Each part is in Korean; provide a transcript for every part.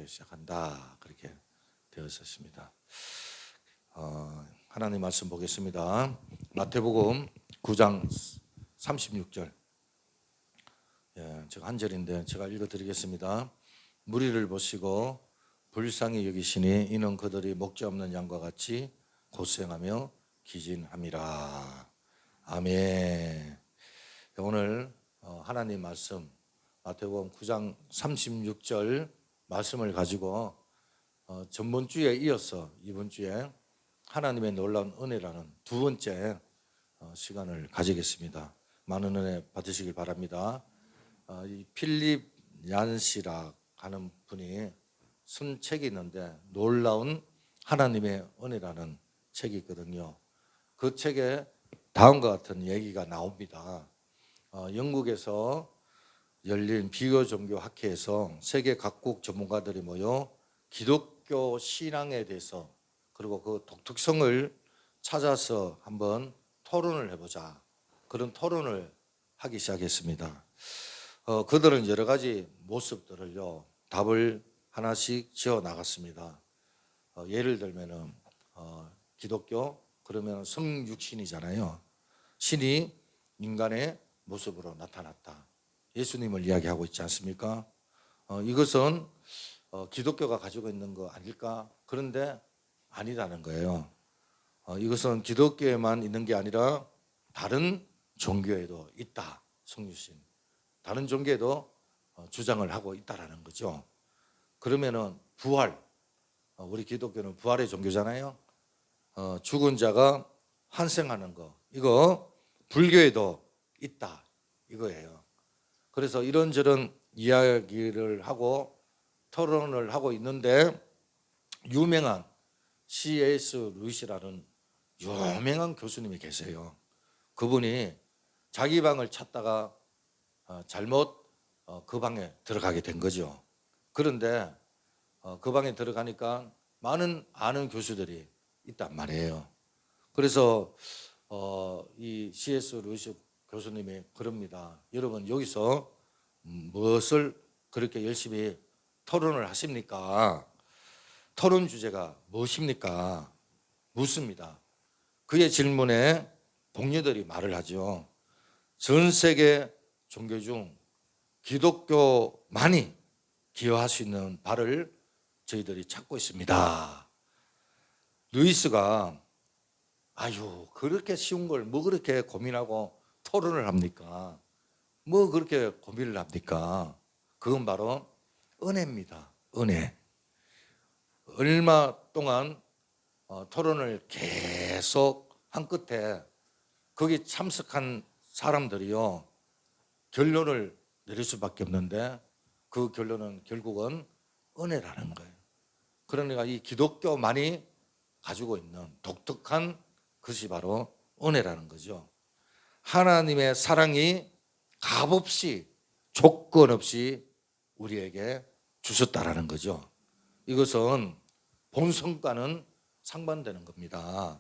이렇게 시작한다 그렇게 되었었습니다. 하나님 말씀 보겠습니다. 마태복음 9장 36절. 제가 한 절인데 제가 읽어드리겠습니다. 무리를 보시고 불쌍히 여기시니 이는 그들이 목자 없는 양과 같이 고생하며 기진함이라. 아멘. 오늘 하나님 말씀 마태복음 9장 36절 말씀을 가지고 전번 주에 이어서 이번 주에 하나님의 놀라운 은혜라는 두 번째 시간을 가지겠습니다. 많은 은혜 받으시길 바랍니다. 이 필립 얀시라 하는 분이 쓴 책이 있는데 놀라운 하나님의 은혜라는 책이 있거든요. 그 책에 다음과 같은 얘기가 나옵니다. 영국에서 열린 비교 종교 학회에서 세계 각국 전문가들이 모여 기독교 신앙에 대해서 그리고 그 독특성을 찾아서 한번 토론을 해보자. 그런 토론을 하기 시작했습니다. 그들은 여러 가지 모습들을요 답을 하나씩 지어 나갔습니다. 예를 들면은 기독교 그러면 성육신이잖아요. 신이 인간의 모습으로 나타났다. 예수님을 이야기하고 있지 않습니까? 이것은 기독교가 가지고 있는 거 아닐까? 그런데 아니라는 거예요. 이것은 기독교에만 있는 게 아니라 다른 종교에도 있다. 성육신. 다른 종교에도 주장을 하고 있다라는 거죠. 그러면은 부활. 우리 기독교는 부활의 종교잖아요. 죽은 자가 환생하는 거. 이거 불교에도 있다. 이거예요. 그래서 이런저런 이야기를 하고 토론을 하고 있는데 유명한 C.S. 루이스라는 유명한 교수님이 계세요. 그분이 자기 방을 찾다가 잘못 그 방에 들어가게 된 거죠. 그런데 그 방에 들어가니까 많은 아는 교수들이 있단 말이에요. 그래서 이 C.S. 루이스 교수님이 그럽니다. 여러분 여기서 무엇을 그렇게 열심히 토론을 하십니까? 토론 주제가 무엇입니까? 묻습니다. 그의 질문에 동료들이 말을 하죠. 전 세계 종교 중 기독교만이 기여할 수 있는 바를 저희들이 찾고 있습니다. 루이스가 아유 그렇게 쉬운 걸 뭐 그렇게 고민하고 토론을 합니까? 뭐 그렇게 고민을 합니까? 그건 바로 은혜입니다. 은혜. 얼마 동안 토론을 계속 한 끝에 거기 참석한 사람들이요 결론을 내릴 수밖에 없는데 그 결론은 결국은 은혜라는 거예요. 그러니까 이 기독교만이 가지고 있는 독특한 것이 바로 은혜라는 거죠. 하나님의 사랑이 값없이 조건 없이 우리에게 주셨다라는 거죠. 이것은 본성과는 상반되는 겁니다.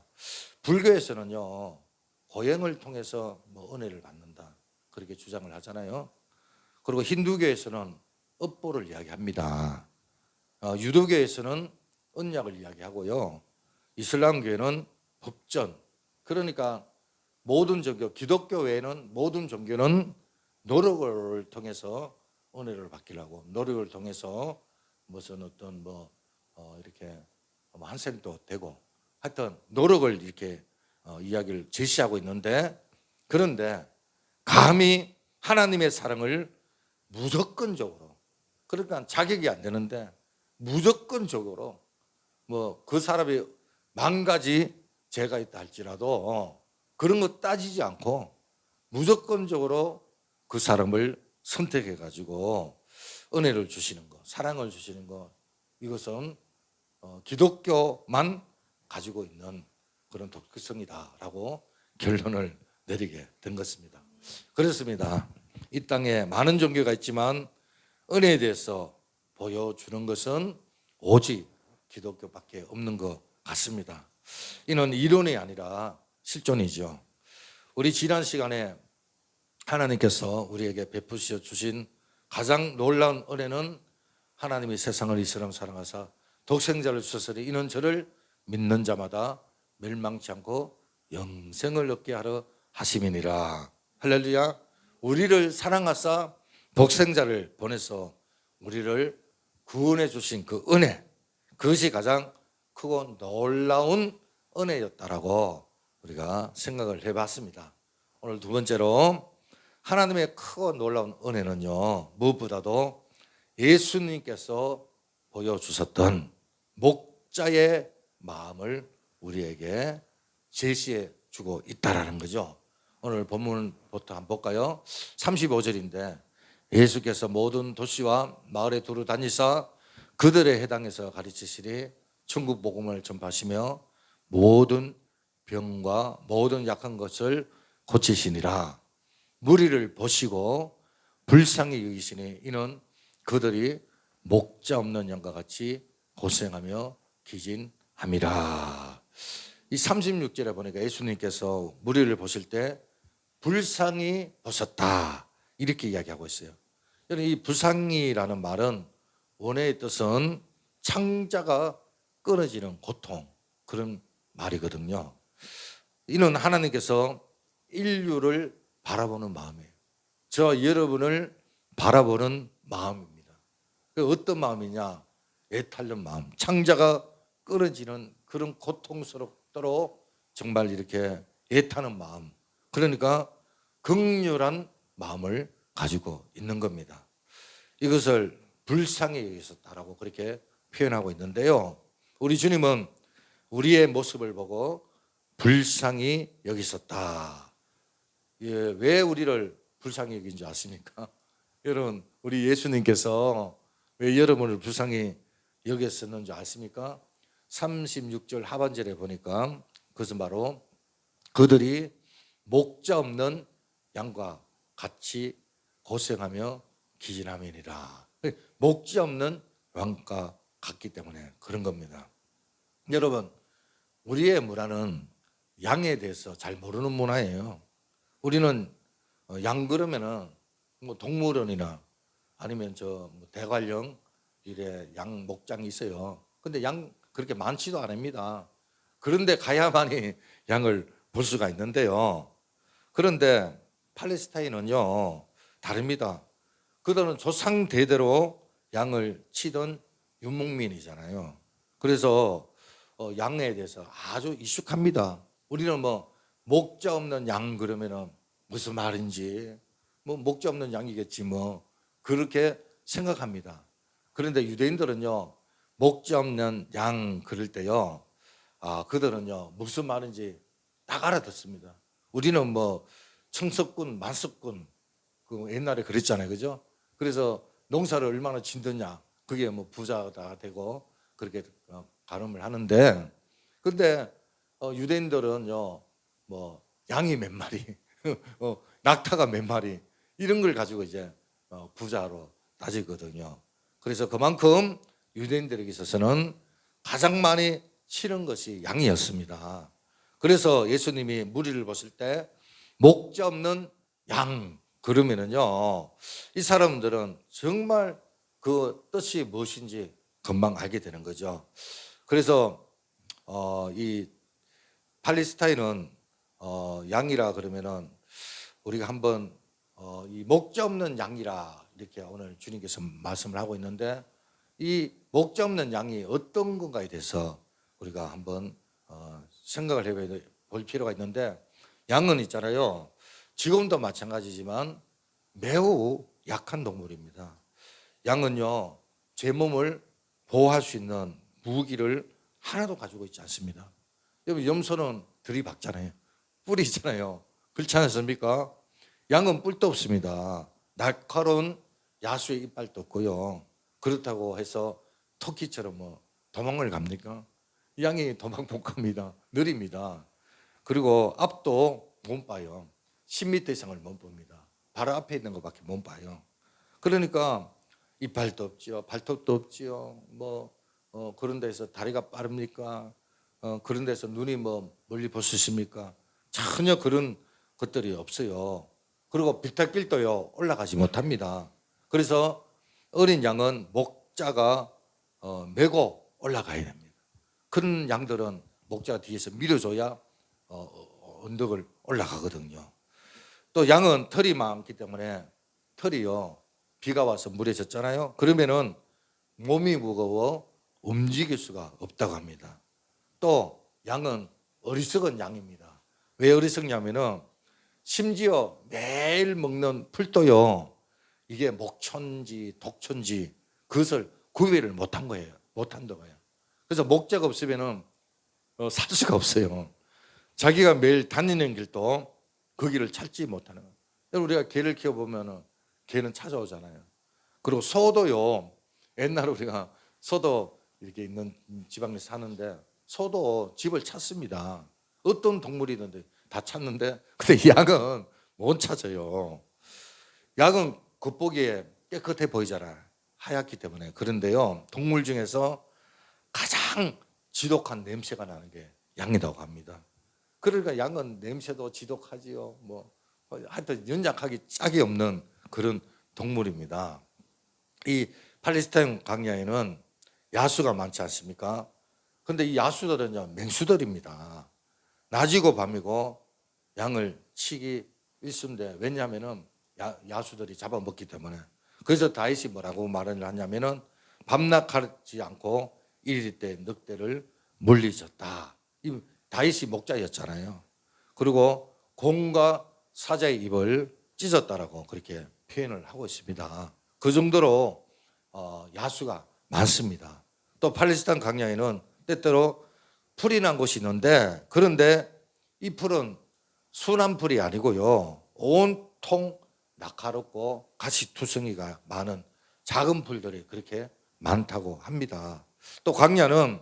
불교에서는요 고행을 통해서 은혜를 받는다 그렇게 주장을 하잖아요. 그리고 힌두교에서는 업보를 이야기합니다. 유도교에서는 언약을 이야기하고요. 이슬람교에는 법전. 그러니까 모든 종교, 기독교 외에는 모든 종교는 노력을 통해서 은혜를 받기라고 노력을 통해서 무슨 어떤 이렇게 환생도 되고 하여튼 노력을 이렇게 이야기를 제시하고 있는데 그런데 감히 하나님의 사랑을 무조건적으로 그러니까 자격이 안 되는데 무조건적으로 그 사람이 만 가지 죄가 있다 할지라도 그런 거 따지지 않고 무조건적으로 그 사람을 선택해 가지고 은혜를 주시는 거, 사랑을 주시는 거 이것은 기독교만 가지고 있는 그런 독특성이다라고 결론을 내리게 된 것입니다. 그렇습니다. 이 땅에 많은 종교가 있지만 은혜에 대해서 보여주는 것은 오직 기독교밖에 없는 것 같습니다. 이는 이론이 아니라 실존이죠. 우리 지난 시간에 하나님께서 우리에게 베푸셔 주신 가장 놀라운 은혜는 하나님이 세상을 이처럼 사랑하사 독생자를 주셨으니 이는 저를 믿는 자마다 멸망치 않고 영생을 얻게 하려 하심이니라. 할렐루야. 우리를 사랑하사 독생자를 보내서 우리를 구원해 주신 그 은혜, 그것이 가장 크고 놀라운 은혜였다라고 우리가 생각을 해봤습니다. 오늘 두 번째로 하나님의 크고 놀라운 은혜는요, 무엇보다도 예수님께서 보여주셨던 목자의 마음을 우리에게 제시해 주고 있다라는 거죠. 오늘 본문부터 한번 볼까요? 35절인데 예수께서 모든 도시와 마을에 두루 다니사 그들의 해당에서 가르치시니 천국 복음을 전파하시며 모든 병과 모든 약한 것을 고치시니라. 무리를 보시고 불쌍히 여기시니 이는 그들이 목자 없는 양과 같이 고생하며 기진함이라. 이 36절에 보니까 예수님께서 무리를 보실 때 불쌍히 보셨다 이렇게 이야기하고 있어요. 이 불쌍히라는 말은 원어의 뜻은 창자가 끊어지는 고통, 그런 말이거든요. 이는 하나님께서 인류를 바라보는 마음이에요. 저 여러분을 바라보는 마음입니다. 어떤 마음이냐? 애타는 마음, 창자가 끊어지는 그런 고통스럽도록 정말 이렇게 애타는 마음, 그러니까 긍휼한 마음을 가지고 있는 겁니다. 이것을 불쌍히 여기셨다라고 그렇게 표현하고 있는데요, 우리 주님은 우리의 모습을 보고 불쌍히 여기셨다. 왜 우리를 불쌍히 여긴 줄 아십니까? 여러분, 우리 예수님께서 왜 여러분을 불쌍히 여겼었는 줄 아십니까? 36절 하반절에 보니까 그것은 바로 그들이 목자 없는 양과 같이 고생하며 기진함이니라. 목자 없는 양과 같기 때문에 그런 겁니다. 여러분, 우리의 문화는 양에 대해서 잘 모르는 문화예요. 우리는 양 그러면은 뭐 동물원이나 아니면 저 대관령 이래 양 목장이 있어요. 근데 양 그렇게 많지도 않습니다. 그런데 가야만이 양을 볼 수가 있는데요. 그런데 팔레스타인은요 다릅니다. 그들은 조상 대대로 양을 치던 유목민이잖아요. 그래서 양에 대해서 아주 익숙합니다. 우리는 뭐 목자 없는 양 그러면은 무슨 말인지 뭐 목자 없는 양이겠지 뭐 그렇게 생각합니다. 그런데 유대인들은요 목자 없는 양 그럴 때요 그들은요 무슨 말인지 딱 알아듣습니다. 우리는 뭐 청석군 만석군 그 옛날에 그랬잖아요, 그죠? 그래서 농사를 얼마나 짓느냐 그게 뭐 부자가 되고 그렇게 가늠을 하는데, 근데 유대인들은요 뭐 양이 몇 마리 낙타가 몇 마리 이런 걸 가지고 이제 부자로 따지거든요. 그래서 그만큼 유대인들에게 있어서는 가장 많이 치는 것이 양이었습니다. 그래서 예수님이 무리를 보실 때 목자 없는 양 그러면은요 이 사람들은 정말 그 뜻이 무엇인지 금방 알게 되는 거죠. 그래서 이 팔레스타인은 양이라 그러면은 우리가 한번 이 목자 없는 양이라 이렇게 오늘 주님께서 말씀을 하고 있는데, 이 목자 없는 양이 어떤 건가에 대해서 우리가 한번 생각을 해볼 필요가 있는데, 양은 있잖아요 지금도 마찬가지지만 매우 약한 동물입니다. 양은요 제 몸을 보호할 수 있는 무기를 하나도 가지고 있지 않습니다. 여러분 염소는 들이박잖아요. 뿔이 있잖아요. 그렇지 않습니까? 양은 뿔도 없습니다. 날카로운 야수의 이빨도 없고요. 그렇다고 해서 토끼처럼 뭐 도망을 갑니까? 양이 도망 못 갑니다. 느립니다. 그리고 앞도 못 봐요. 10m 이상을 못 봅니다. 바로 앞에 있는 것밖에 못 봐요. 그러니까 이빨도 없지요, 발톱도 없지요. 그런 데서 다리가 빠릅니까? 그런 데서 눈이 뭐 멀리 볼 수 있습니까? 전혀 그런 것들이 없어요. 그리고 비탈길도요 올라가지 못합니다. 그래서 어린 양은 목자가 메고 올라가야 됩니다. 그런 양들은 목자가 뒤에서 밀어줘야 언덕을 올라가거든요. 또 양은 털이 많기 때문에 털이요, 비가 와서 물에 젖잖아요. 그러면은 몸이 무거워 움직일 수가 없다고 합니다. 또 양은 어리석은 양입니다. 왜 어리석냐면은 심지어 매일 먹는 풀도요, 이게 목초인지 독초인지 그것을 구별을 못한 거예요. 못한다고 해요. 그래서 목자가 없으면은 살 수가 없어요. 자기가 매일 다니는 길도 그 길을 찾지 못하는 거예요. 우리가 개를 키워보면은 개는 찾아오잖아요. 그리고 소도요, 옛날에 우리가 소도 이렇게 있는 지방에 사는데 소도 집을 찾습니다. 어떤 동물이든지 다 찾는데, 근데 양은 못 찾아요. 양은 겉보기에 깨끗해 보이잖아요. 하얗기 때문에. 그런데요, 동물 중에서 가장 지독한 냄새가 나는 게 양이라고 합니다. 그러니까 양은 냄새도 지독하지요. 하여튼 연약하기 짝이 없는 그런 동물입니다. 이 팔레스타인 광야에는 야수가 많지 않습니까? 근데 이 야수들은요, 맹수들입니다. 낮이고 밤이고 양을 치기 일쑤인데, 왜냐하면은 야수들이 잡아먹기 때문에. 그래서 다윗이 뭐라고 말을 하냐면은 밤낮하지 않고 이리 때 늑대를 물리쳤다. 이 다윗이 목자였잖아요. 그리고 곰과 사자의 입을 찢었다라고 그렇게 표현을 하고 있습니다. 그 정도로 야수가 많습니다. 또 팔레스타인 광야에는 때때로 풀이 난 곳이 있는데, 그런데 이 풀은 순한 풀이 아니고요, 온통 날카롭고 가시투성이가 많은 작은 풀들이 그렇게 많다고 합니다. 또 광야는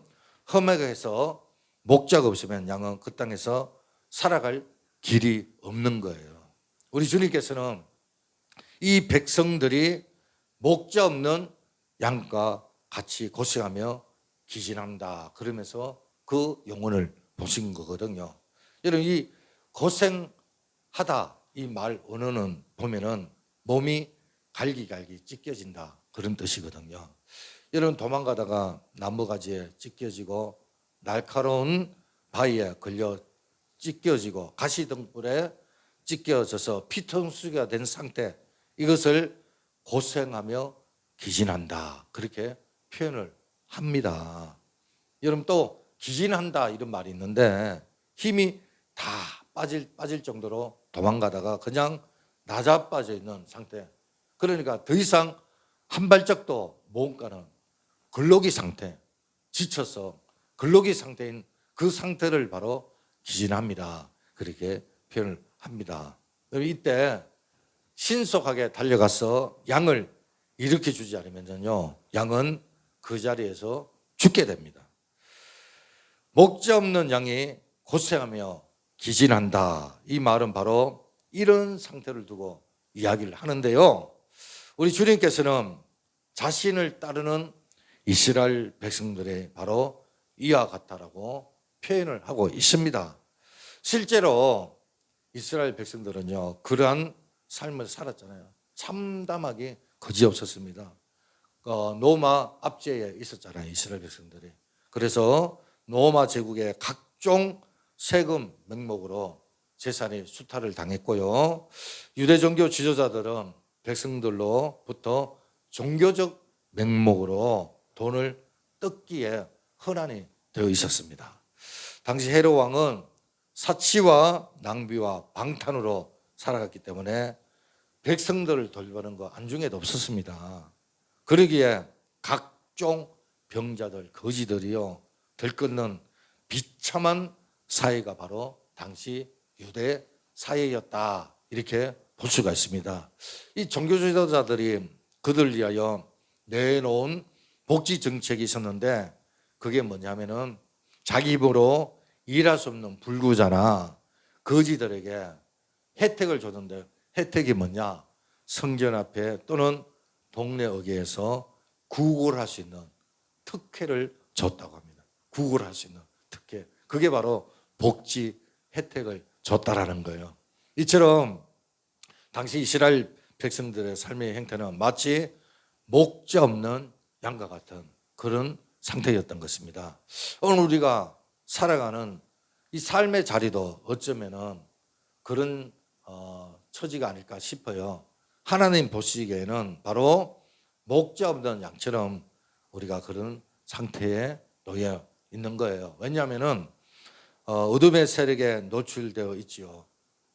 험하게 해서 목자가 없으면 양은 그 땅에서 살아갈 길이 없는 거예요. 우리 주님께서는 이 백성들이 목자 없는 양과 같이 고생하며 기진한다 그러면서 그 영혼을 보신 거거든요. 여러분, 이 고생하다 이 말 언어는 보면은 몸이 갈기갈기 찢겨진다 그런 뜻이거든요. 여러분, 도망가다가 나무가지에 찢겨지고 날카로운 바위에 걸려 찢겨지고 가시등불에 찢겨져서 피통수가 된 상태, 이것을 고생하며 기진한다 그렇게 표현을 합니다. 여러분, 또 기진한다 이런 말이 있는데 힘이 다 빠질 정도로 도망가다가 그냥 나자빠져 있는 상태, 그러니까 더 이상 한 발짝도 못 가는 걸러기 상태, 지쳐서 걸러기 상태인 그 상태를 바로 기진합니다 그렇게 표현을 합니다. 이때 신속하게 달려가서 양을 일으켜 주지 않으면요, 양은 그 자리에서 죽게 됩니다. 목자 없는 양이 고생하며 기진한다, 이 말은 바로 이런 상태를 두고 이야기를 하는데요, 우리 주님께서는 자신을 따르는 이스라엘 백성들의 바로 이와 같다라고 표현을 하고 있습니다. 실제로 이스라엘 백성들은요, 그러한 삶을 살았잖아요. 참담하게 거지없었습니다. 노마 압제에 있었잖아요, 이스라엘 백성들이. 그래서 노마 제국의 각종 세금 명목으로 재산이 수탈을 당했고요, 유대 종교 지도자들은 백성들로부터 종교적 명목으로 돈을 뜯기에 헌안이 되어 있었습니다. 당시 헤롯 왕은 사치와 낭비와 방탄으로 살아갔기 때문에 백성들을 돌보는 거 안중에도 없었습니다. 그러기에 각종 병자들, 거지들이요 들끓는 비참한 사회가 바로 당시 유대 사회였다 이렇게 볼 수가 있습니다. 이 종교 지도자들이 그들 위하여 내놓은 복지 정책이 있었는데, 그게 뭐냐면은 자기 입으로 일할 수 없는 불구자나 거지들에게 혜택을 줬는데, 혜택이 뭐냐? 성전 앞에 또는 동네 어귀에서 구걸을 할 수 있는 특혜를 줬다고 합니다. 구걸을 할 수 있는 특혜, 그게 바로 복지 혜택을 줬다라는 거예요. 이처럼 당시 이스라엘 백성들의 삶의 형태는 마치 목자 없는 양과 같은 그런 상태였던 것입니다. 오늘 우리가 살아가는 이 삶의 자리도 어쩌면은 그런 처지가 아닐까 싶어요. 하나님 보시기에는 바로 목자 없는 양처럼 우리가 그런 상태에 놓여 있는 거예요. 왜냐하면은 어둠의 세력에 노출되어 있지요.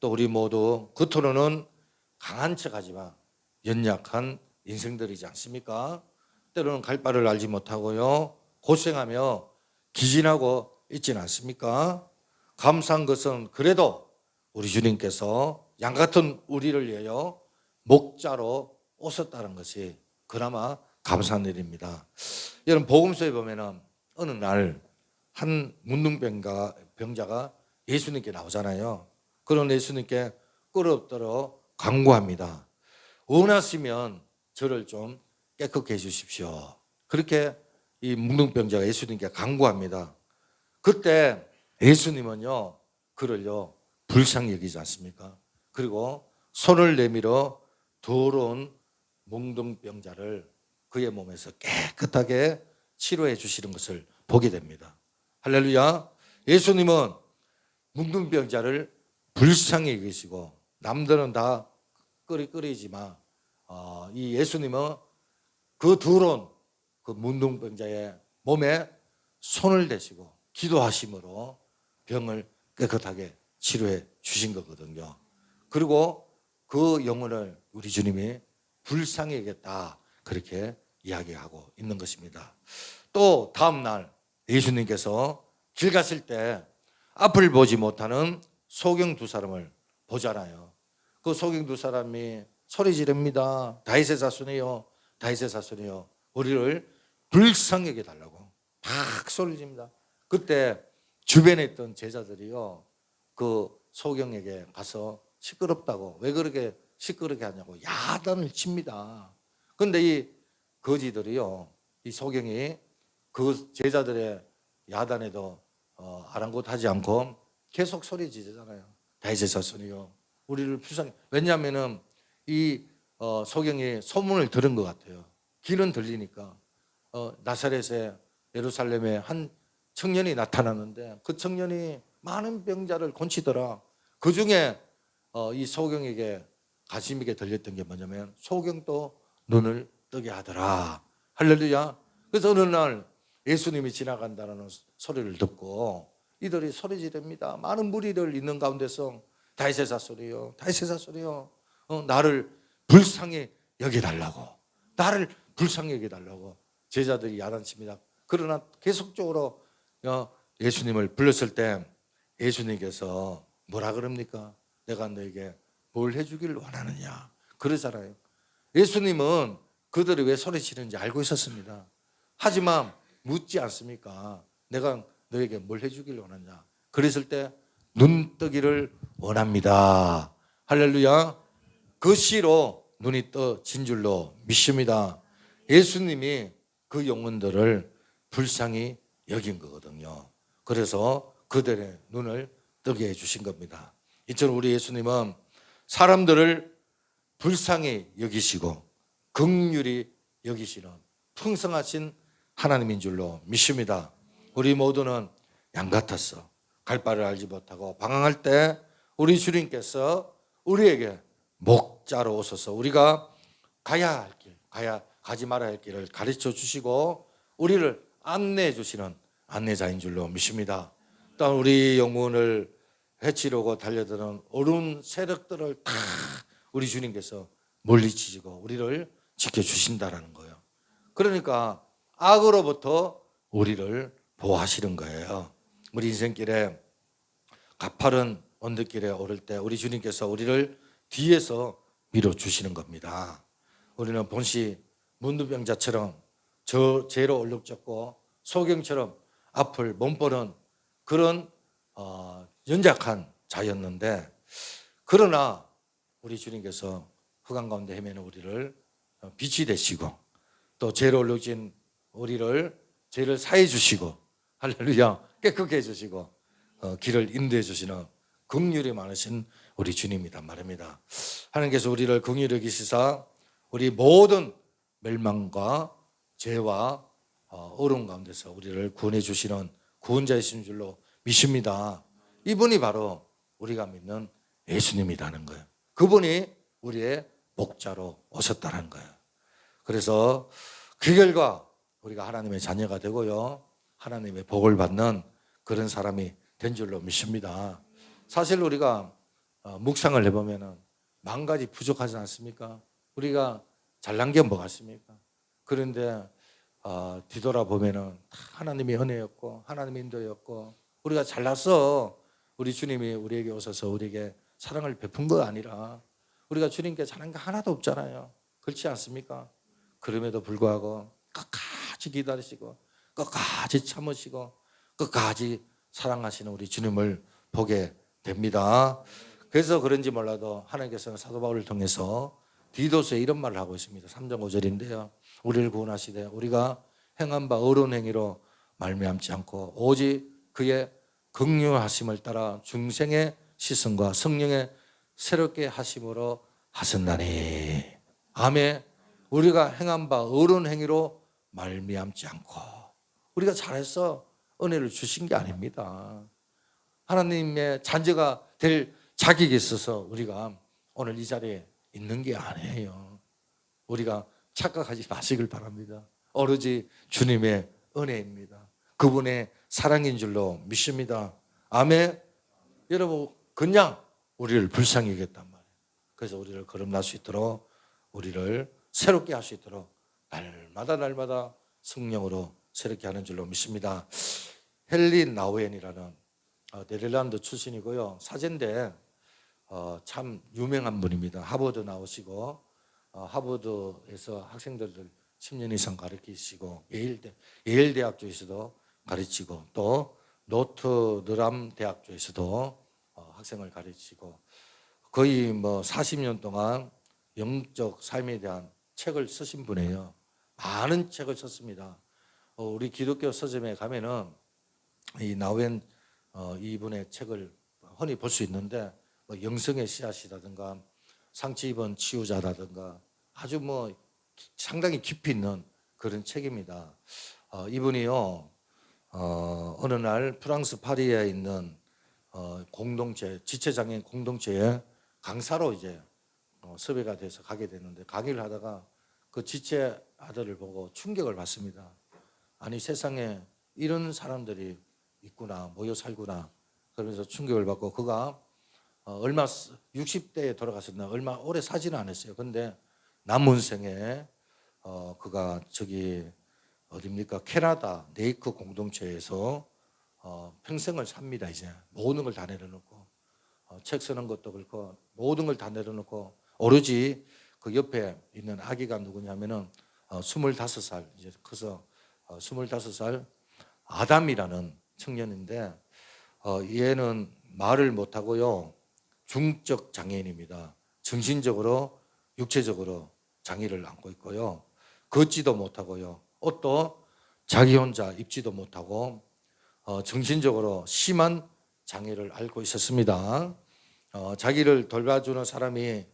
또 우리 모두 겉으로는 강한 척하지만 연약한 인생들이지 않습니까? 때로는 갈 바를 알지 못하고요, 고생하며 기진하고 있지는 않습니까? 감사한 것은 그래도 우리 주님께서 양 같은 우리를 위하여 목자로 오셨다는 것이 그나마 감사한 일입니다. 여러분, 복음서에 보면은 어느 날 한 문둥병자가 예수님께 나오잖아요. 그런 예수님께 끄럽도록 간구합니다. 원하시면 저를 좀 깨끗게 해주십시오. 그렇게 이 문둥병자가 예수님께 간구합니다. 그때 예수님은요, 그를요 불쌍히 여기지 않습니까? 그리고 손을 내밀어 더러운 문둥병자를 그의 몸에서 깨끗하게 치료해 주시는 것을 보게 됩니다. 할렐루야. 예수님은 문둥병자를 불쌍히 여기시고 남들은 다 끄리지만 이 예수님은 그 더러운 그 문둥병자의 몸에 손을 대시고 기도하심으로 병을 깨끗하게 치료해 주신 거거든요. 그리고 그 영혼을 우리 주님이 불쌍히 여겼다, 그렇게 이야기하고 있는 것입니다. 또 다음 날 예수님께서 길 갔을 때 앞을 보지 못하는 소경 두 사람을 보잖아요. 그 소경 두 사람이 소리 지릅니다. 다윗의 자손이요, 다윗의 자손이요, 우리를 불쌍히 여겨달라고 막 소리 집니다. 그때 주변에 있던 제자들이요, 그 소경에게 가서 시끄럽다고, 왜 그렇게 시끄럽게 하냐고 야단을 칩니다. 그런데 이 거지들이요, 이 소경이 그 제자들의 야단에도 아랑곳하지 않고 계속 소리 지르잖아요. 다윗의 자손이요, 우리를 불쌍히. 왜냐하면은 이 소경이 소문을 들은 것 같아요. 귀는 들리니까 나사렛에, 예루살렘에 한 청년이 나타났는데 그 청년이 많은 병자를 고치더라. 그 중에 이 소경에게 가심 있게 들렸던 게 뭐냐면 소경도 눈을 뜨게 하더라. 할렐루야. 그래서 어느 날 예수님이 지나간다는 소리를 듣고 이들이 소리 지릅니다. 많은 무리들 있는 가운데서 다윗의 자손이요, 다윗의 자손이요, 나를 불쌍히 여겨달라고, 나를 불쌍히 여겨달라고 제자들이 야단칩니다. 그러나 계속적으로 예수님을 불렀을 때 예수님께서 뭐라 그럽니까? 내가 너에게 뭘 해주길 원하느냐 그러잖아요. 예수님은 그들이 왜 소리치는지 알고 있었습니다. 하지만 묻지 않습니까? 내가 너에게 뭘 해주길 원하냐. 그랬을 때 눈뜨기를 원합니다. 할렐루야. 그 시로 눈이 떠진 줄로 믿습니다. 예수님이 그 영혼들을 불쌍히 여긴 거거든요. 그래서 그들의 눈을 뜨게 해주신 겁니다. 이처럼 우리 예수님은 사람들을 불쌍히 여기시고 긍휼히 여기시는 풍성하신 하나님인 줄로 믿습니다. 우리 모두는 양 같았어. 갈 바를 알지 못하고 방황할 때 우리 주님께서 우리에게 목자로 오셔서 우리가 가야 할 길, 가지 말아야 할 길을 가르쳐 주시고 우리를 안내해 주시는 안내자인 줄로 믿습니다. 또한 우리 영혼을 해치려고 달려드는 어려운 세력들을 다 우리 주님께서 물리치시고 우리를 지켜주신다는 거예요. 그러니까 악으로부터 우리를 보호하시는 거예요. 우리 인생길에 가파른 언덕길에 오를 때 우리 주님께서 우리를 뒤에서 밀어주시는 겁니다. 우리는 본시 문둥병자처럼 죄로 얼룩졌고 소경처럼 앞을 못 보는 그런 연약한 자였는데, 그러나 우리 주님께서 흑암 가운데 헤매는 우리를 빛이 되시고 또 죄로 얼룩진 우리를 죄를 사해 주시고 할렐루야 깨끗게 해주시고 길을 인도해 주시는 긍휼이 많으신 우리 주님이란 말입니다. 하나님께서 우리를 긍휼히 여기시사 우리 모든 멸망과 죄와 어려운 가운데서 우리를 구원해 주시는 구원자이신 줄로 믿습니다. 이분이 바로 우리가 믿는 예수님이라는 거예요. 그분이 우리의 목자로 오셨다는 거예요. 그래서 그 결과 우리가 하나님의 자녀가 되고요, 하나님의 복을 받는 그런 사람이 된 줄로 믿습니다. 사실 우리가 묵상을 해보면 만 가지 부족하지 않습니까? 우리가 잘난 게 뭐 같습니까? 그런데 뒤돌아보면 하나님의 은혜였고 하나님의 인도였고, 우리가 잘났어. 우리 주님이 우리에게 오셔서 우리에게 사랑을 베푼 거 아니라 우리가 주님께 잘한 게 하나도 없잖아요. 그렇지 않습니까? 그럼에도 불구하고 끝까지 기다리시고 끝까지 참으시고 끝까지 사랑하시는 우리 주님을 보게 됩니다. 그래서 그런지 몰라도 하나님께서는 사도 바울을 통해서 디도서에 이런 말을 하고 있습니다. 3장 5절인데요. 우리를 구원하시되 우리가 행한 바 어려운 행위로 말미암지 않고 오직 그의 긍휼하심을 따라 중생의 시선과 성령의 새롭게 하심으로 하셨나니. 아멘. 우리가 행한 바 어려운 행위로 말미암지 않고, 우리가 잘해서 은혜를 주신 게 아닙니다. 하나님의 자녀가 될 자격이 있어서 우리가 오늘 이 자리에 있는 게 아니에요. 우리가 착각하지 마시길 바랍니다. 오로지 주님의 은혜입니다. 그분의 사랑인 줄로 믿습니다. 아멘. 여러분, 그냥 우리를 불쌍히 여겼단 말이에요. 그래서 우리를 거듭날 수 있도록, 우리를 새롭게 할 수 있도록 날마다 성령으로 새롭게 하는 줄로 믿습니다. 헨리 나우엔이라는 네덜란드 출신이고요, 사제인데 참 유명한 분입니다. 하버드 나오시고 하버드에서 학생들을 10년 이상 가르치시고 예일 대학 쪽에서도 가르치고 또 노트르담 대학 쪽에서도 학생을 가르치고 거의 40년 동안 영적 삶에 대한 책을 쓰신 분이에요. 많은 책을 썼습니다. 우리 기독교 서점에 가면은 이 나우엔 이분의 책을 흔히 볼 수 있는데, 영성의 씨앗이라든가 상처 입은 치유자라든가 아주 상당히 깊이 있는 그런 책입니다. 이분이요, 어느 날 프랑스 파리에 있는 공동체, 지체장애인 공동체에 강사로 이제 섭외가 돼서 가게 됐는데, 강의를 하다가 그 지체 아들을 보고 충격을 받습니다. 아니, 세상에 이런 사람들이 있구나, 모여 살구나. 그러면서 충격을 받고, 그가 얼마 60대에 돌아가셨나, 얼마 오래 사지는 않았어요. 근데 남은 생에 그가 어딥니까, 캐나다 네이크 공동체에서 평생을 삽니다. 이제 모든 걸 다 내려놓고, 책 쓰는 것도 그렇고 모든 걸 다 내려놓고 오로지 그 옆에 있는 아기가 누구냐면은 25살 이제 커서 25살 아담이라는 청년인데, 얘는 말을 못하고요, 중적 장애인입니다. 정신적으로 육체적으로 장애를 안고 있고요, 걷지도 못하고요, 옷도 자기 혼자 입지도 못하고 정신적으로 심한 장애를 앓고 있었습니다. 자기를 돌봐주는 사람이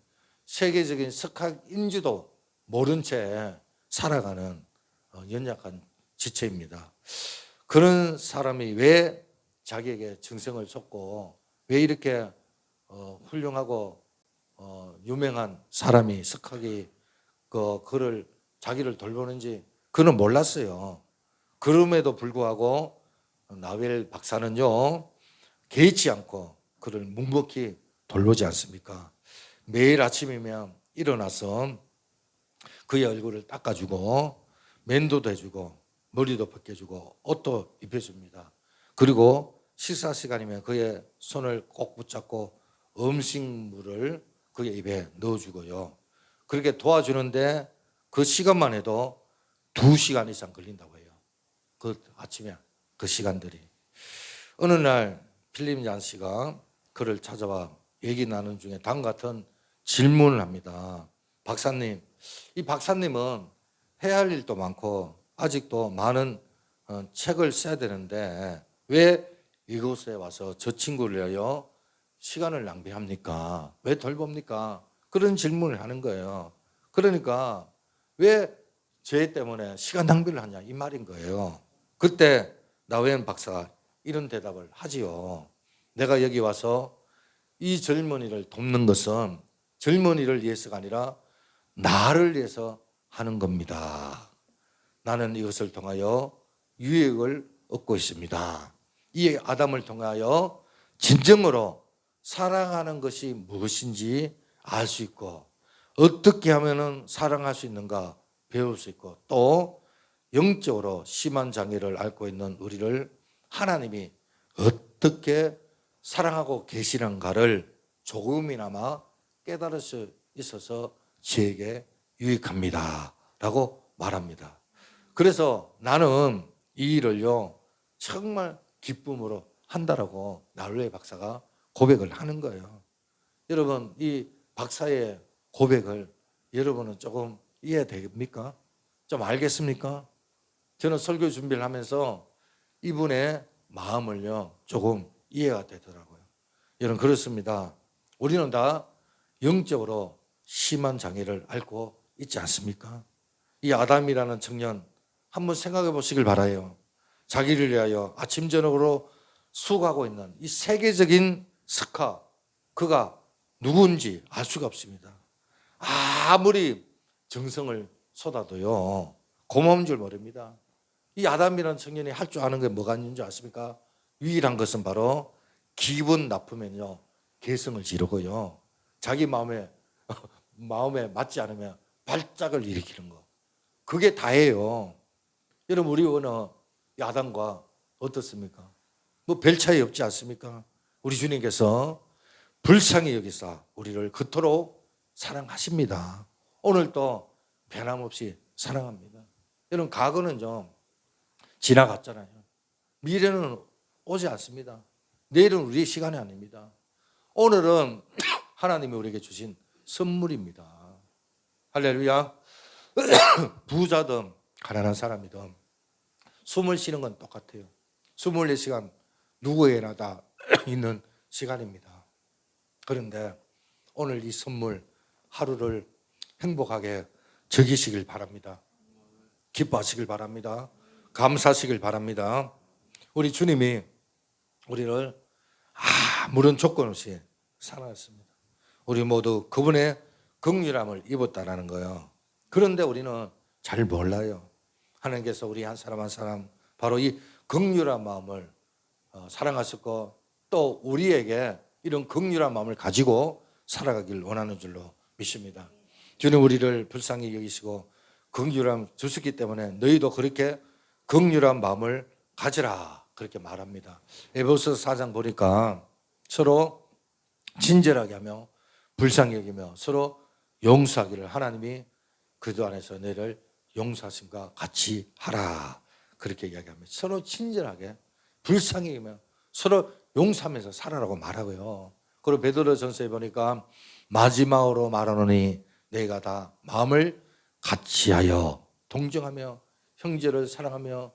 세계적인 석학인지도 모른 채 살아가는 연약한 지체입니다. 그런 사람이 왜 자기에게 정성을 쏟고 왜 이렇게 훌륭하고 유명한 사람이 석학이 그를 자기를 돌보는지 그는 몰랐어요. 그럼에도 불구하고 나웰 박사는요, 개의치 않고 그를 묵묵히 돌보지 않습니까? 매일 아침이면 일어나서 그의 얼굴을 닦아주고 면도도 해주고 머리도 벗겨주고 옷도 입혀줍니다. 그리고 식사 시간이면 그의 손을 꼭 붙잡고 음식물을 그의 입에 넣어주고요. 그렇게 도와주는데 그 시간만 해도 2시간 이상 걸린다고 해요. 그 아침에 그 시간들이. 어느 날 필립 얀 씨가 그를 찾아와 얘기 나눈 중에 다음과 같은 질문을 합니다. 박사님, 이 박사님은 해야 할 일도 많고 아직도 많은 책을 써야 되는데 왜 이곳에 와서 저 친구를 위하여 시간을 낭비합니까? 왜 돌봅니까? 그런 질문을 하는 거예요. 그러니까 왜 죄 때문에 시간 낭비를 하냐 이 말인 거예요. 그때 나우엔 박사가 이런 대답을 하지요. 내가 여기 와서 이 젊은이를 돕는 것은 젊은이를 위해서가 아니라 나를 위해서 하는 겁니다. 나는 이것을 통하여 유익을 얻고 있습니다. 이 아담을 통하여 진정으로 사랑하는 것이 무엇인지 알 수 있고 어떻게 하면 사랑할 수 있는가 배울 수 있고 또 영적으로 심한 장애를 앓고 있는 우리를 하나님이 어떻게 사랑하고 계시는가를 조금이나마 깨달을 수 있어서 저에게 유익합니다 라고 말합니다. 그래서 나는 이 일을요 정말 기쁨으로 한다라고 나울레 박사가 고백을 하는 거예요. 여러분 이 박사의 고백을 여러분은 조금 이해됩니까? 좀 알겠습니까? 저는 설교 준비를 하면서 이분의 마음을요 조금 이해가 되더라고요. 여러분 그렇습니다. 우리는 다 영적으로 심한 장애를 앓고 있지 않습니까? 이 아담이라는 청년 한번 생각해 보시길 바라요. 자기를 위하여 아침 저녁으로 수고하고 있는 이 세계적인 스타, 그가 누구인지 알 수가 없습니다. 아무리 정성을 쏟아도요 고마운 줄 모릅니다. 이 아담이라는 청년이 할 줄 아는 게 뭐가 있는 줄 아십니까? 유일한 것은 바로 기분 나쁘면요 개성을 지르고요 자기 마음에 맞지 않으면 발작을 일으키는 거, 그게 다예요. 여러분 우리 오늘 아담과 어떻습니까? 뭐 별 차이 없지 않습니까? 우리 주님께서 불쌍히 여기사 우리를 그토록 사랑하십니다. 오늘도 변함없이 사랑합니다. 여러분 과거는 좀 지나갔잖아요. 미래는 오지 않습니다. 내일은 우리의 시간이 아닙니다. 오늘은 하나님이 우리에게 주신 선물입니다. 할렐루야. 부자든 가난한 사람이든 숨을 쉬는 건 똑같아요. 24시간 누구에게나 다 있는 시간입니다. 그런데 오늘 이 선물 하루를 행복하게 즐기시길 바랍니다. 기뻐하시길 바랍니다. 감사하시길 바랍니다. 우리 주님이 우리를 아무런 조건 없이 사랑했습니다. 우리 모두 그분의 긍휼함을 입었다라는 거예요. 그런데 우리는 잘 몰라요. 하나님께서 우리 한 사람 한 사람 바로 이 긍휼한 마음을 사랑하셨고 또 우리에게 이런 긍휼한 마음을 가지고 살아가길 원하는 줄로 믿습니다. 주님 우리를 불쌍히 여기시고 긍휼함 주셨기 때문에 너희도 그렇게 긍휼한 마음을 가지라 그렇게 말합니다. 에베소서 4장 보니까 서로 친절하게 하며 불쌍히 여기며 서로 용서하기를 하나님이 그도 안에서 너희를 용서하심과 같이 하라 그렇게 이야기합니다. 서로 친절하게 불쌍히 여기며 서로 용서하면서 살아라고 말하고요. 그리고 베드로전서에 보니까 마지막으로 말하노니 너희가 다 마음을 같이하여 동정하며 형제를 사랑하며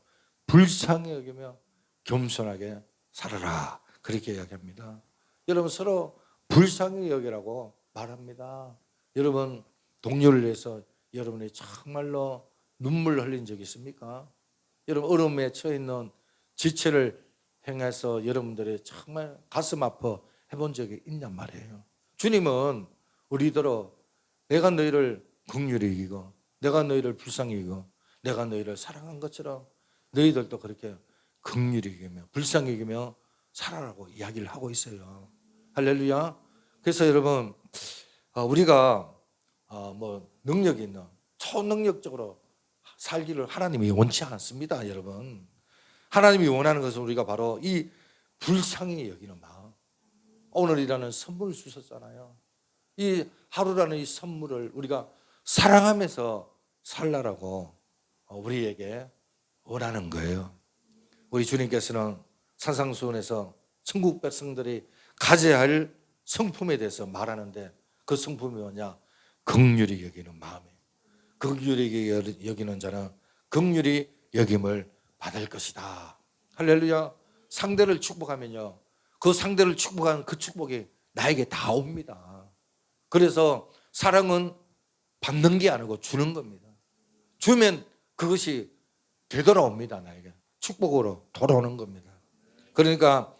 불쌍히 여기며 겸손하게 살아라 그렇게 이야기합니다. 여러분 서로 불쌍히 여기라고 말합니다. 여러분 동료를 위해서 여러분이 정말로 눈물 흘린 적 있습니까? 여러분 어려움에 처해 있는 지체를 행해서 여러분들이 정말 가슴 아파 해본 적이 있냔 말이에요. 주님은 우리더러 내가 너희를 긍휼히 여기고 내가 너희를 불쌍히 여기고 내가 너희를 사랑한 것처럼 너희들도 그렇게 긍휼히 여기며 불쌍히 여기며 살아라고 이야기를 하고 있어요. 할렐루야. 그래서 여러분 우리가 뭐 능력이 있는 초능력적으로 살기를 하나님이 원치 않습니다. 여러분 하나님이 원하는 것은 우리가 바로 이 불쌍히 여기는 마음. 오늘이라는 선물을 주셨잖아요. 이 하루라는 이 선물을 우리가 사랑하면서 살라라고 우리에게 원하는 거예요. 우리 주님께서는 산상수훈에서 천국 백성들이 가져야 할 성품에 대해서 말하는데 그 성품이 뭐냐? 긍휼히 여기는 마음이에요. 긍휼히 여기는 자는 긍휼히 여김을 받을 것이다. 할렐루야. 상대를 축복하면요 그 상대를 축복하는 그 축복이 나에게 다 옵니다. 그래서 사랑은 받는 게 아니고 주는 겁니다. 주면 그것이 되돌아옵니다. 나에게 축복으로 돌아오는 겁니다. 그러니까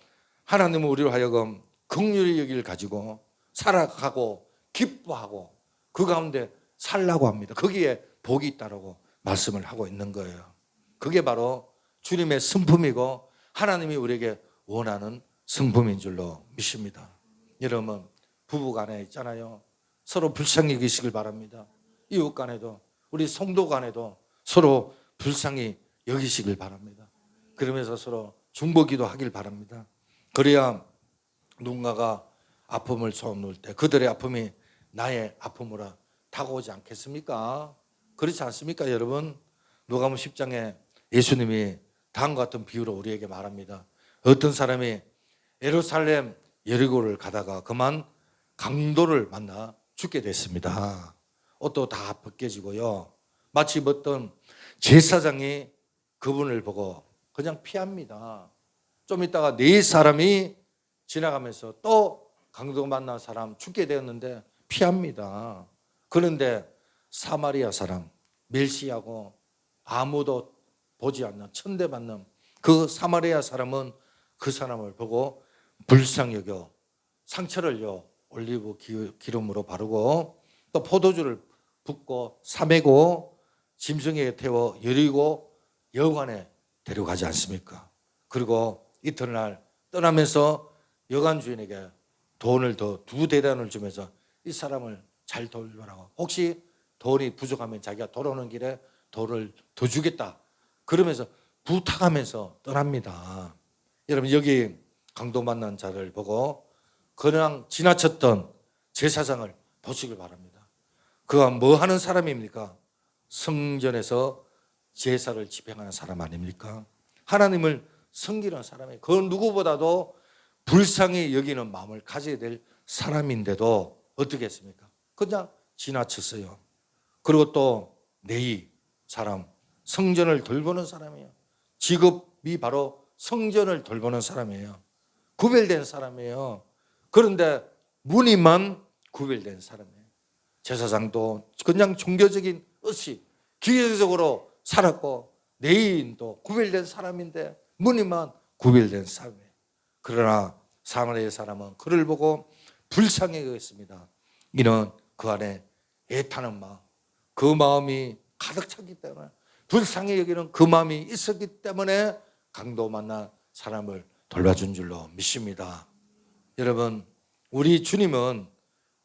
하나님은 우리로 하여금 긍휼의 여기를 가지고 살아가고 기뻐하고 그 가운데 살라고 합니다. 거기에 복이 있다라고 말씀을 하고 있는 거예요. 그게 바로 주님의 성품이고 하나님이 우리에게 원하는 성품인 줄로 믿습니다. 여러분 부부 간에 있잖아요. 서로 불쌍히 여기시길 바랍니다. 이웃 간에도 우리 성도 간에도 서로 불쌍히 여기시길 바랍니다. 그러면서 서로 중보기도 하길 바랍니다. 그래야 누군가가 아픔을 손놓을 때 그들의 아픔이 나의 아픔으로 다가오지 않겠습니까? 그렇지 않습니까 여러분? 누가복음 10장에 예수님이 다음과 같은 비유로 우리에게 말합니다. 어떤 사람이 예루살렘 여리고를 가다가 그만 강도를 만나 죽게 됐습니다. 옷도 다 벗겨지고요. 마치 어떤 제사장이 그분을 보고 그냥 피합니다. 좀 있다가 네 사람이 지나가면서 또 강도 만난 사람 죽게 되었는데 피합니다. 그런데 사마리아 사람 멸시하고 아무도 보지 않는 천대받는 그 사마리아 사람은 그 사람을 보고 불쌍히 여겨 상처를요 올리브 기름으로 바르고 또 포도주를 붓고 싸매고 짐승에게 태워 여리고 여관에 데려가지 않습니까? 그리고 이튿날 떠나면서 여관 주인에게 돈을 더 2대단을 주면서 이 사람을 잘 돌보라고, 혹시 돈이 부족하면 자기가 돌아오는 길에 돈을 더 주겠다 그러면서 부탁하면서 떠납니다. 여러분 여기 강도 만난 자를 보고 그냥 지나쳤던 제사장을 보시길 바랍니다. 그가 뭐 하는 사람입니까? 성전에서 제사를 집행하는 사람 아닙니까? 하나님을 섬기는 사람이에요. 그 누구보다도 불쌍히 여기는 마음을 가져야 될 사람인데도 어떻게 했습니까? 그냥 지나쳤어요. 그리고 또 네이 사람, 성전을 돌보는 사람이에요. 직업이 바로 성전을 돌보는 사람이에요. 구별된 사람이에요. 그런데 무늬만 구별된 사람이에요. 제사장도 그냥 종교적인 의식, 기계적으로 살았고 네인도 구별된 사람인데 무늬만 구별된 사람이에요. 그러나 사마리아 사람은 그를 보고 불쌍히 여겼습니다. 이는 그 안에 애타는 마음, 그 마음이 가득 찼기 때문에, 불쌍히 여기는 그 마음이 있었기 때문에 강도 만난 사람을 돌봐준 줄로 믿습니다. 여러분 우리 주님은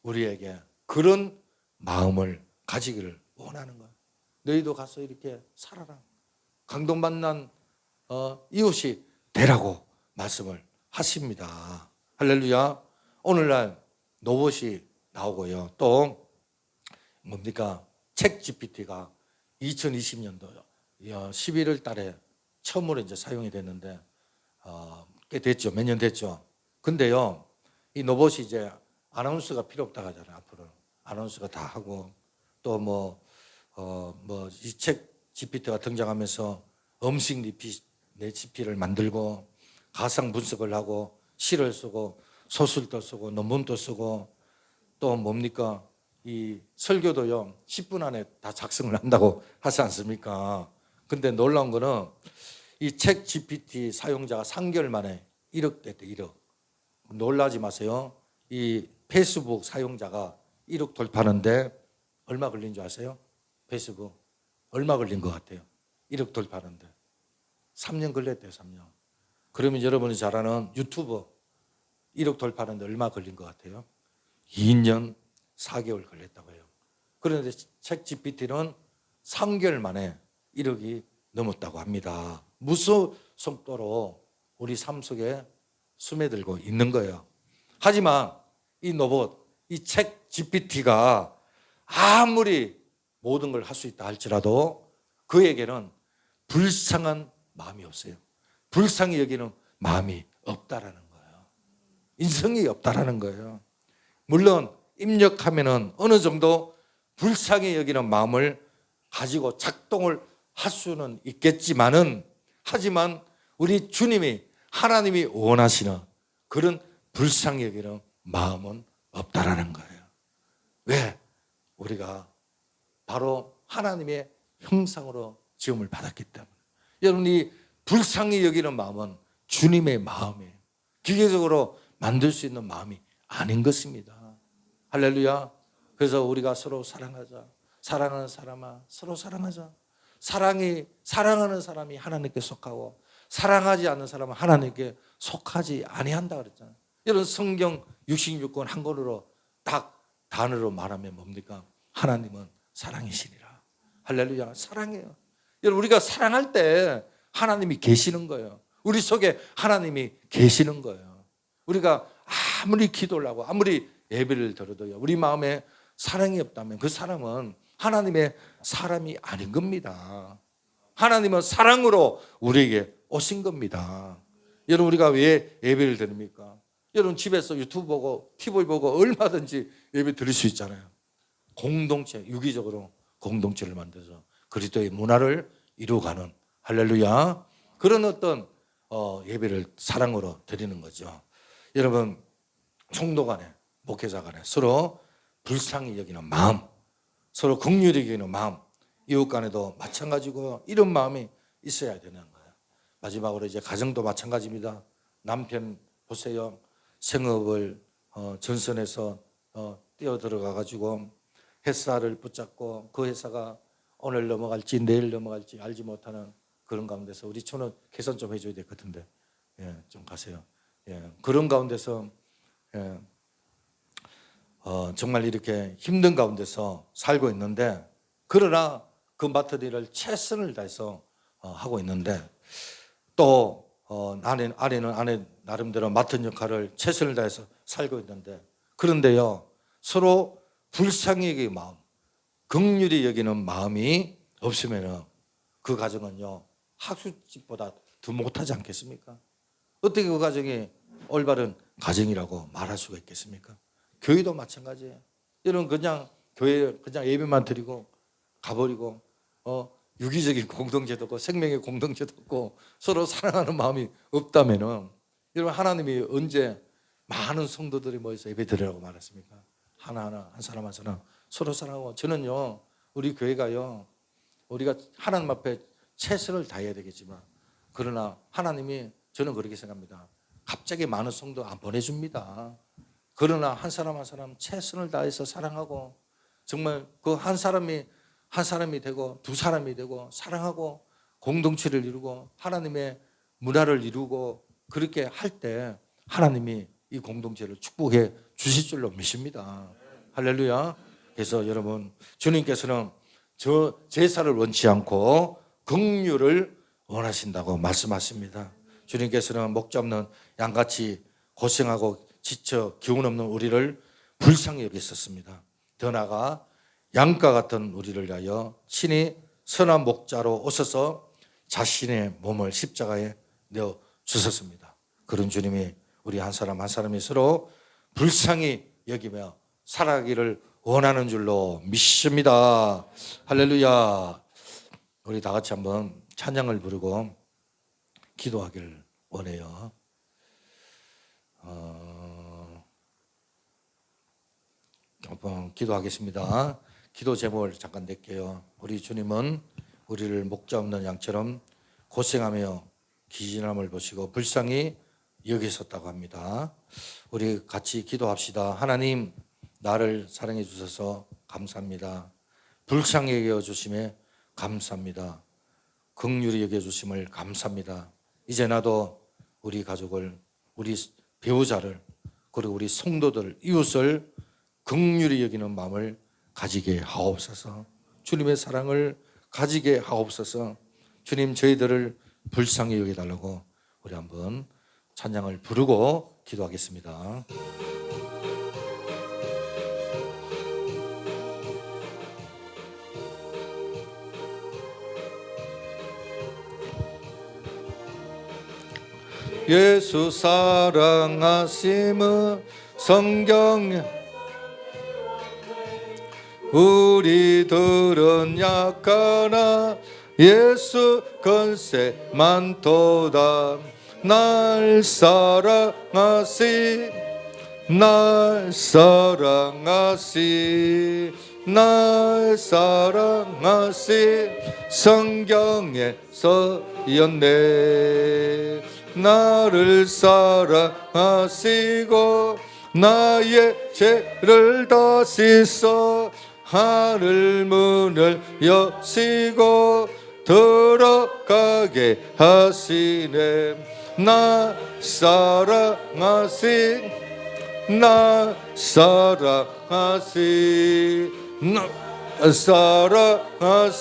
우리에게 그런 마음을 가지기를 원하는 거예요. 너희도 가서 이렇게 살아라. 강도 만난 이웃이 되라고 말씀을 하십니다. 할렐루야. 오늘날 로봇이 나오고요. 또 뭡니까? 책 GPT가 2020년도 11월 달에 처음으로 이제 사용이 됐는데 꽤 됐죠. 몇 년 됐죠. 근데요, 이 로봇이 이제 아나운서가 필요 없다고 하잖아요. 앞으로 아나운서가 다 하고 또 이 책 GPT가 등장하면서 음식 레시피를 만들고 가상 분석을 하고 시를 쓰고 소설도 쓰고 논문도 쓰고 또 뭡니까? 이 설교도요 10분 안에 다 작성을 한다고 하지 않습니까? 근데 놀라운 거는 이 책 GPT 사용자가 3개월 만에 1억 됐대. 1억. 놀라지 마세요. 이 페이스북 사용자가 1억 돌파하는데 얼마 걸린 줄 아세요? 페이스북 얼마 걸린 것 같아요? 1억 돌파하는데 3년 걸렸대요. 3년. 그러면 여러분이 잘 아는 유튜브 1억 돌파하는데 얼마 걸린 것 같아요? 2년 4개월 걸렸다고 해요. 그런데 책 GPT는 3개월 만에 1억이 넘었다고 합니다. 무슨 속도로 우리 삶 속에 스며들고 있는 거예요. 하지만 이 로봇, 이 책 GPT가 아무리 모든 걸 할 수 있다 할지라도 그에게는 불쌍한 마음이 없어요. 불쌍히 여기는 마음이 없다라는 거예요. 인성이 없다라는 거예요. 물론 입력하면은 어느 정도 불쌍히 여기는 마음을 가지고 작동을 할 수는 있겠지만은, 하지만 우리 주님이 하나님이 원하시는 그런 불쌍히 여기는 마음은 없다라는 거예요. 왜? 우리가 바로 하나님의 형상으로 지음을 받았기 때문에. 여러분이 불쌍히 여기는 마음은 주님의 마음이에요. 기계적으로 만들 수 있는 마음이 아닌 것입니다. 할렐루야. 그래서 우리가 서로 사랑하자. 사랑하는 사람아 서로 사랑하자. 사랑하는 사람이 하나님께 속하고 사랑하지 않는 사람은 하나님께 속하지 아니한다 그랬잖아요. 여러분 성경 66권 한 권으로 딱 단어로 말하면 뭡니까? 하나님은 사랑이시니라. 할렐루야. 사랑해요. 여러분 우리가 사랑할 때 하나님이 계시는 거예요. 우리 속에 하나님이 계시는 거예요. 우리가 아무리 기도를 하고 아무리 예배를 드려도요, 우리 마음에 사랑이 없다면 그 사람은 하나님의 사람이 아닌 겁니다. 하나님은 사랑으로 우리에게 오신 겁니다. 여러분 우리가 왜 예배를 드립니까? 여러분 집에서 유튜브 보고 TV 보고 얼마든지 예배 드릴 수 있잖아요. 공동체, 유기적으로 공동체를 만들어서 그리스도의 문화를 이루어가는, 할렐루야, 그런 어떤 예배를 사랑으로 드리는 거죠. 여러분 성도 간에 목회자 간에 서로 불쌍히 여기는 마음, 서로 긍휼히 여기는 마음, 이웃 간에도 마찬가지고 이런 마음이 있어야 되는 거예요. 마지막으로 이제 가정도 마찬가지입니다. 남편 보세요. 생업을 전선에서 뛰어 들어가 가지고 회사를 붙잡고 그 회사가 오늘 넘어갈지 내일 넘어갈지 알지 못하는 그런 가운데서 우리 저는 개선 좀 해줘야 될 것 같은데, 예, 좀 가세요. 예, 그런 가운데서 정말 이렇게 힘든 가운데서 살고 있는데, 그러나 그 맡은 일을 최선을 다해서 하고 있는데, 또 아내는 아내 나름대로 맡은 역할을 최선을 다해서 살고 있는데, 그런데요 서로 불쌍히 여기는 마음, 긍휼히 여기는 마음이 없으면 그 가정은요 학술집보다 더 못하지 않겠습니까? 어떻게 그 가정이 올바른 가정이라고 말할 수가 있겠습니까? 교회도 마찬가지예요. 여러분 그냥 교회 그냥 예배만 드리고 가버리고 유기적인 공동체도 없고 생명의 공동체도 없고 서로 사랑하는 마음이 없다면은, 여러분 하나님이 언제 많은 성도들이 모여서 예배 드리라고 말했습니까? 하나하나 한 사람 한 사람 서로 사랑하고. 저는요 우리 교회가요 우리가 하나님 앞에 최선을 다해야 되겠지만, 그러나 하나님이, 저는 그렇게 생각합니다, 갑자기 많은 성도 안 보내줍니다. 그러나 한 사람 한 사람 최선을 다해서 사랑하고, 정말 그 한 사람이 되고 두 사람이 되고 사랑하고 공동체를 이루고 하나님의 문화를 이루고, 그렇게 할 때 하나님이 이 공동체를 축복해 주실 줄로 믿습니다. 할렐루야. 그래서 여러분 주님께서는 저 제사를 원치 않고 긍휼을 원하신다고 말씀하십니다. 주님께서는 목자 없는 양같이 고생하고 지쳐 기운 없는 우리를 불쌍히 여기셨습니다. 더 나아가 양과 같은 우리를 위하여 친히 선한 목자로 오셔서 자신의 몸을 십자가에 내어 주셨습니다. 그런 주님이 우리 한 사람 한 사람이 서로 불쌍히 여기며 살아가기를 원하는 줄로 믿습니다. 할렐루야. 우리 다 같이 한번 찬양을 부르고 기도하기를 원해요. 한번 기도하겠습니다. 기도 제목을 잠깐 낼게요. 우리 주님은 우리를 목자 없는 양처럼 고생하며 기진함을 보시고 불쌍히 여기셨다고 합니다. 우리 같이 기도합시다. 하나님, 나를 사랑해 주셔서 감사합니다. 불쌍히 여겨 주심에 감사합니다. 긍휼히 여겨 주심을 감사합니다. 이제 나도 우리 가족을, 우리 배우자를, 그리고 우리 성도들, 이웃을 긍휼히 여기는 마음을 가지게 하옵소서. 주님의 사랑을 가지게 하옵소서. 주님, 저희들을 불쌍히 여기달라고 우리 한번 찬양을 부르고 기도하겠습니다. 예수 사랑하심은 성경에 우리들은 약하나 예수 권세 많도다. 날 사랑하시 날 사랑하시 성경에 써였네. 나를 사랑하시고 나의 죄를 다 씻어 하늘 문을 여시고 들어가게 하시네. 나 사랑하시 나 사랑하시 나 사랑하시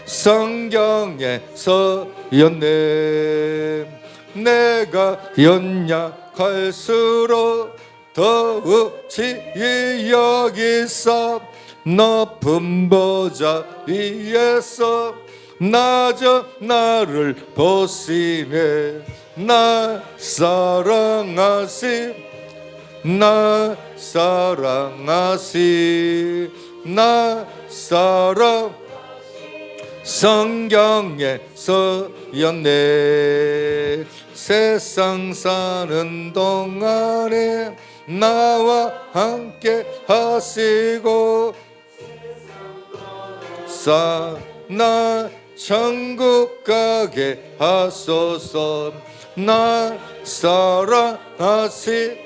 성경에 써였네. 내가 연약할수록 더욱지 여기서 높은 보좌 위에서 나저 나를 보시네. 나 사랑하시 나 사랑하시 나 사랑 성경에 써였네. 세상 사는 동안에 나와 함께 하시고 나 천국 가게 하소서. 나 사랑하시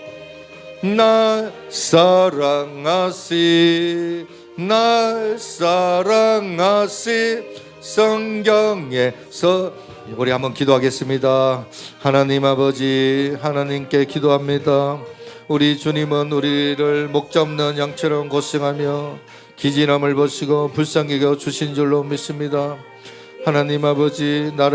날 사랑하시 날 사랑하시 성경에서. 우리 한번 기도하겠습니다. 하나님 아버지, 하나님께 기도합니다. 우리 주님은 우리를 목자 없는 양처럼 고생하며 기진함을 보시고 불쌍히 여겨 주신 줄로 믿습니다. 하나님 아버지, 나를